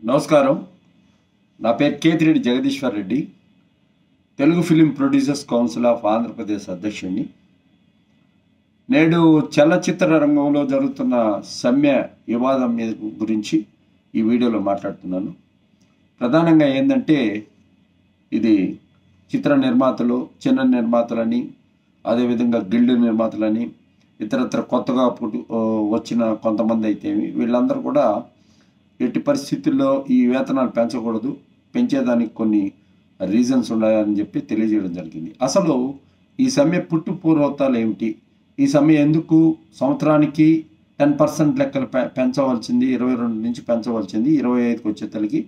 నమస్కారం. నా పేరు Kethireddy Jagadishwar Reddy, Telugu film producers council of Andhra Pradesh అధ్యక్షుడిని. నేడు చలచిత్ర రంగంలో జరుగుతున్న సమ్మె వివాదం మీద గురించి ఈ వీడియోలో మాట్లాడుతున్నాను. ప్రధానంగా ఏంటంటే, ఇది చిత్ర నిర్మాతలు, చిన్న నిర్మాతలని, అదేవిధంగా గిల్డ్ నిర్మాతలని, ఇతరత్ర కొత్తగా వచ్చిన కొంతమంది అయితే వీళ్ళందరూ కూడా ఎట్టి పరిస్థితుల్లో ఈ వేతనాలు పెంచకూడదు, పెంచేదానికి కొన్ని రీజన్స్ ఉన్నాయని చెప్పి తెలియజేయడం జరిగింది. అసలు ఈ సమ్మె పుట్టు పూర్వోత్తాలు ఏమిటి, ఈ సమ్మె ఎందుకు సంవత్సరానికి 10% లెక్కలు పెంచవలసింది, 22 నుంచి పెంచవలసింది 25కి వచ్చేతలకి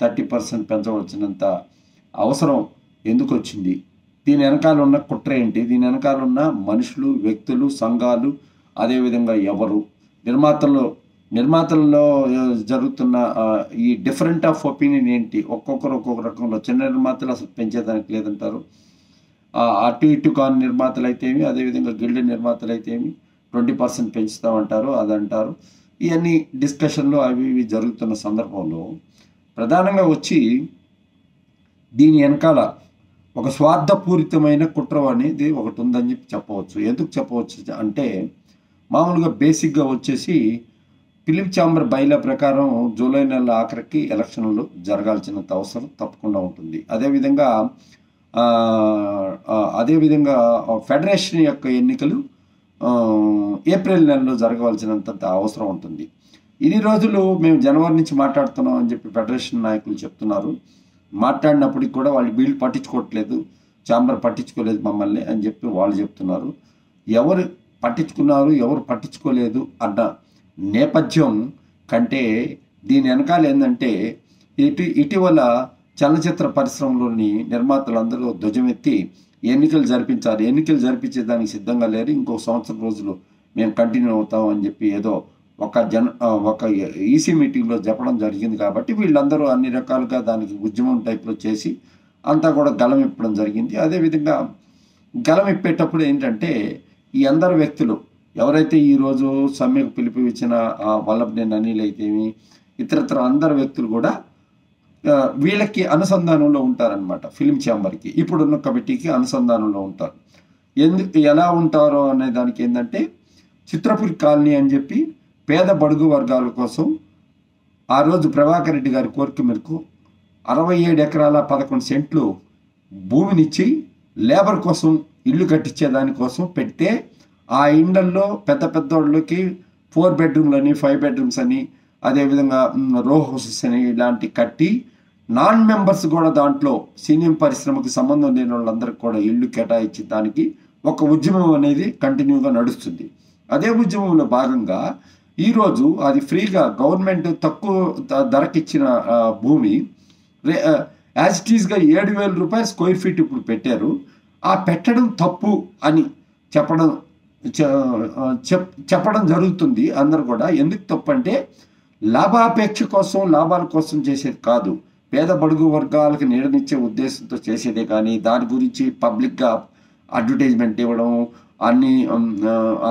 30% పెంచవలసినంత అవసరం ఎందుకు వచ్చింది, దీని వెనకాల ఉన్న కుట్ర ఏంటి, దీని వెనకాల ఉన్న మనుషులు, వ్యక్తులు, సంఘాలు, అదేవిధంగా ఎవరు, నిర్మాతల్లో జరుగుతున్న ఈ డిఫరెంట్ ఆఫ్ ఒపీనియన్ ఏంటి, ఒక్కొక్కరు ఒక్కొక్క రకంలో. చిన్న నిర్మాతలు అసలు పెంచేదానికి లేదంటారు, అటు ఇటు కాని నిర్మాతలు అయితేమి, అదేవిధంగా గిల్డ్ నిర్మాతలు అయితేమి 20% పెంచుతామంటారు, అదంటారు. ఇవన్నీ డిస్కషన్లు అవి ఇవి జరుగుతున్న సందర్భంలో ప్రధానంగా వచ్చి దీని వెనకాల ఒక స్వార్థపూరితమైన కుట్ర అనేది ఒకటి ఉందని చెప్పవచ్చు. ఎందుకు చెప్పవచ్చు అంటే, మామూలుగా బేసిక్గా వచ్చేసి ఫిలిం ఛాంబర్ బైలా ప్రకారం జూలై నెల ఆఖరికి ఎలక్షన్లు జరగాల్సినంత అవసరం తప్పకుండా ఉంటుంది. అదేవిధంగా ఫెడరేషన్ యొక్క ఎన్నికలు ఏప్రిల్ నెలలో జరగవలసినంత అవసరం ఉంటుంది. ఇన్ని రోజులు మేము జనవరి నుంచి మాట్లాడుతున్నాం అని చెప్పి ఫెడరేషన్ నాయకులు చెప్తున్నారు. మాట్లాడినప్పటికి కూడా వీళ్ళు పట్టించుకోవట్లేదు, ఛాంబర్ పట్టించుకోలేదు మమ్మల్ని అని చెప్పి వాళ్ళు చెప్తున్నారు. ఎవరు పట్టించుకున్నారు, ఎవరు పట్టించుకోలేదు అన్న నేపథ్యం కంటే దీని వెనకాల ఏంటంటే, ఇటీవల చలనచిత్ర పరిశ్రమలోని నిర్మాతలందరూ ధ్వజమెత్తి ఎన్నికలు జరిపించాలి, ఎన్నికలు జరిపించేదానికి సిద్ధంగా లేరు, ఇంకో సంవత్సరం రోజులు మేము కంటిన్యూ అవుతాం అని చెప్పి ఏదో ఒక ఈసీ మీటింగ్లో చెప్పడం జరిగింది. కాబట్టి వీళ్ళందరూ అన్ని రకాలుగా దానికి ఉద్యమం టైప్లో చేసి అంతా కూడా గలం ఇప్పడం జరిగింది. అదేవిధంగా గలం ఇప్పేటప్పుడు ఏంటంటే, ఈ అందరు వ్యక్తులు ఎవరైతే ఈరోజు సమ్మెకు పిలుపు ఇచ్చిన వల్లభనేని అనిల్ అయితేమి, ఇతరత్ర అందరు వ్యక్తులు కూడా వీళ్ళకి అనుసంధానంలో ఉంటారనమాట. ఫిలిం ఛాంబర్కి, ఇప్పుడున్న కమిటీకి అనుసంధానంలో ఉంటారు. ఎలా ఉంటారో అనే దానికి ఏంటంటే, చిత్రపురి కాలనీ అని చెప్పి పేద బడుగు వర్గాల కోసం ఆ రోజు ప్రభాకర్ రెడ్డి గారి కోరిక మేరకు 67 ఎకరాల 11 సెంట్లు భూమినిచ్చి లేబర్ కోసం ఇల్లు కట్టించే దానికోసం పెడితే, ఆ ఇండ్లల్లో పెద్ద వాళ్ళకి 4 బెడ్రూమ్లని 5 బెడ్రూమ్స్ అని, అదేవిధంగా రో హౌసెస్ అని ఇలాంటి కట్టి నాన్ మెంబర్స్ కూడా దాంట్లో సినిమా పరిశ్రమకి సంబంధం లేని వాళ్ళందరికీ కూడా ఇల్లు కేటాయించి దానికి ఒక ఉద్యమం అనేది కంటిన్యూగా నడుస్తుంది. అదే ఉద్యమంలో భాగంగా ఈరోజు అది ఫ్రీగా గవర్నమెంట్ తక్కువ ధరకిచ్చిన భూమి యాజ్ ఇట్ ఈస్గా 7,000 రూపాయలు స్క్వేర్ ఫీట్ ఇప్పుడు పెట్టారు. ఆ పెట్టడం తప్పు అని చెప్పడం జరుగుతుంది అందరు కూడా. ఎందుకు తప్పు అంటే, లాభాపేక్ష కోసం, లాభాల కోసం చేసేది కాదు, పేద బడుగు వర్గాలకు నీడనిచ్చే ఉద్దేశంతో చేసేదే. కానీ దాని గురించి పబ్లిక్గా అడ్వర్టైజ్మెంట్ ఇవ్వడం, అన్ని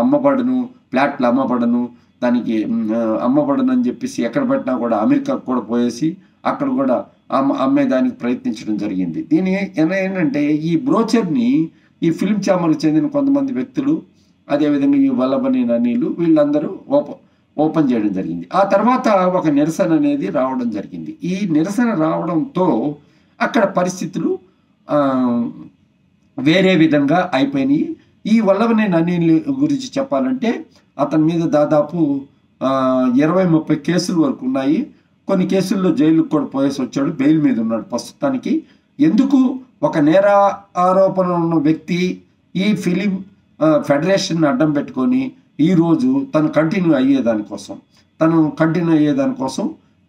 అమ్మబడను, ఫ్లాట్లు అమ్మబడను, దానికి అమ్మబడను అని చెప్పేసి ఎక్కడ పెట్టినా కూడా అమెరికాకు కూడా పోయేసి అక్కడ కూడా అమ్మేదానికి ప్రయత్నించడం జరిగింది. దీని ఏంటంటే, ఈ బ్రోచర్ని ఈ ఫిలిం ఛాంబర్కి చెందిన కొంతమంది వ్యక్తులు, అదేవిధంగా ఈ వల్లభనేని అనిల్ వీళ్ళందరూ ఓపెన్ చేయడం జరిగింది. ఆ తర్వాత ఒక నిరసన అనేది రావడం జరిగింది. ఈ నిరసన రావడంతో అక్కడ పరిస్థితులు వేరే విధంగా అయిపోయినాయి. ఈ వల్లభనేని అనిల్ గురించి చెప్పాలంటే, అతని మీద దాదాపు 20-30 కేసుల వరకు ఉన్నాయి. కొన్ని కేసుల్లో జైలుకు కూడా పోయేసి వచ్చాడు, బెయిల్ మీద ఉన్నాడు ప్రస్తుతానికి. ఎందుకు ఒక నేర ఆరోపణ ఉన్న వ్యక్తి ఈ ఫిలిం ఫెడరేషన్ అడ్డం పెట్టుకొని ఈరోజు తను కంటిన్యూ అయ్యేదానికోసం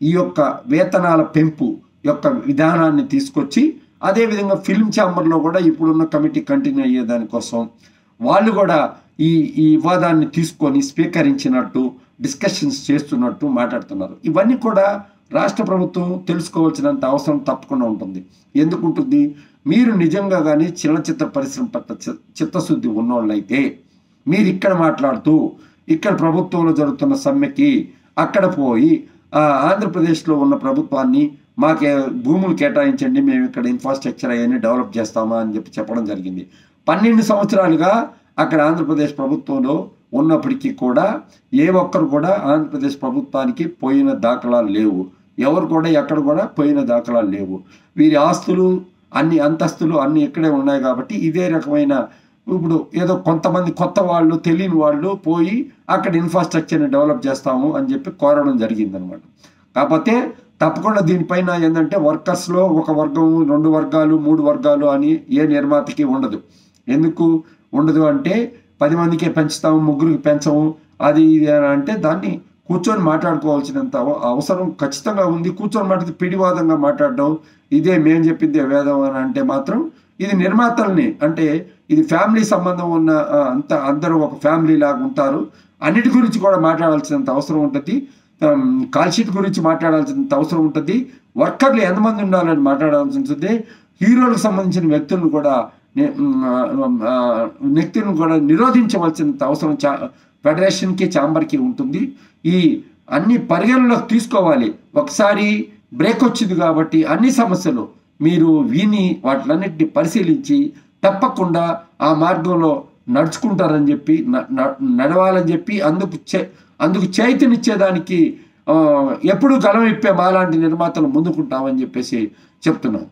ఈ యొక్క వేతనాల పెంపు యొక్క విధానాన్ని తీసుకొచ్చి, అదేవిధంగా ఫిలిం ఛాంబర్లో కూడా ఇప్పుడున్న కమిటీ కంటిన్యూ అయ్యేదానికోసం వాళ్ళు కూడా ఈ వివాదాన్ని తీసుకొని స్వీకరించినట్టు, డిస్కషన్స్ చేస్తున్నట్టు మాట్లాడుతున్నారు. ఇవన్నీ కూడా రాష్ట్ర ప్రభుత్వం తెలుసుకోవాల్సినంత అవసరం తప్పకుండా ఉంటుంది. ఎందుకుంటుంది, మీరు నిజంగా కానీ చలనచిత్ర పరిశ్రమ పట్ల చిత్తశుద్ధి ఉన్నోళ్ళైతే మీరు ఇక్కడ మాట్లాడుతూ ఇక్కడ ప్రభుత్వంలో జరుగుతున్న సమ్మెకి అక్కడ పోయి ఆంధ్రప్రదేశ్లో ఉన్న ప్రభుత్వాన్ని మాకే భూములు కేటాయించండి, మేము ఇక్కడ ఇన్ఫ్రాస్ట్రక్చర్ అవన్నీ డెవలప్ చేస్తామా అని చెప్పి చెప్పడం జరిగింది. 12 సంవత్సరాలుగా అక్కడ ఆంధ్రప్రదేశ్ ప్రభుత్వంలో ఉన్నప్పటికీ కూడా ఏ ఒక్కరు కూడా ఆంధ్రప్రదేశ్ ప్రభుత్వానికి పోయిన దాఖలాలు లేవు. ఎవరు కూడా ఎక్కడ కూడా పోయిన దాఖలాలు లేవు. వీరి ఆస్తులు అన్ని అంతస్తులు అన్నీ ఇక్కడే ఉన్నాయి. కాబట్టి ఇదే రకమైన ఇప్పుడు ఏదో కొంతమంది కొత్త వాళ్ళు తెలియని వాళ్ళు పోయి అక్కడ ఇన్ఫ్రాస్ట్రక్చర్ని డెవలప్ చేస్తాము అని చెప్పి కోరడం జరిగిందనమాట. కాకపోతే తప్పకుండా దీనిపైన ఏంటంటే వర్కర్స్లో ఒక వర్గం, 2 వర్గాలు, 3 వర్గాలు అని ఏ నిర్మాతకి ఉండదు. ఎందుకు ఉండదు అంటే 10 మందికే పెంచుతాము, 3కి పెంచము, అది ఇది అని అంటే దాన్ని కూర్చొని మాట్లాడుకోవాల్సినంత అవసరం ఖచ్చితంగా ఉంది. కూర్చొని మాట్లాడితే పిడివాదంగా మాట్లాడడం, ఇదే మేము చెప్పిందే వేదం అని అంటే మాత్రం ఇది నిర్మాతల్ని, అంటే ఇది ఫ్యామిలీ సంబంధం ఉన్న అందరూ ఒక ఫ్యామిలీ లాగా ఉంటారు. అన్నిటి గురించి కూడా మాట్లాడాల్సినంత అవసరం ఉంటుంది. కాల్షీట్ గురించి మాట్లాడాల్సినంత అవసరం ఉంటుంది. వర్కర్లు ఎంతమంది ఉండాలని మాట్లాడాల్సి ఉంటుంది. హీరోలకు సంబంధించిన వ్యక్తులను కూడా నిరోధించవలసినంత అవసరం ఫెడరేషన్కి, ఛాంబర్కి ఉంటుంది. ఈ అన్ని పరిగణలోకి తీసుకోవాలి. ఒకసారి బ్రేక్ వచ్చింది కాబట్టి అన్ని సమస్యలు మీరు విని వాటిలన్నిటిని పరిశీలించి తప్పకుండా ఆ మార్గంలో నడుచుకుంటారని చెప్పి నడవాలని చెప్పి అందుకు చైతన్యనిచ్చేదానికి ఎప్పుడు గలం ఇప్పే మాలాంటి నిర్మాతలు ముందుకుంటామని చెప్పేసి చెప్తున్నాను.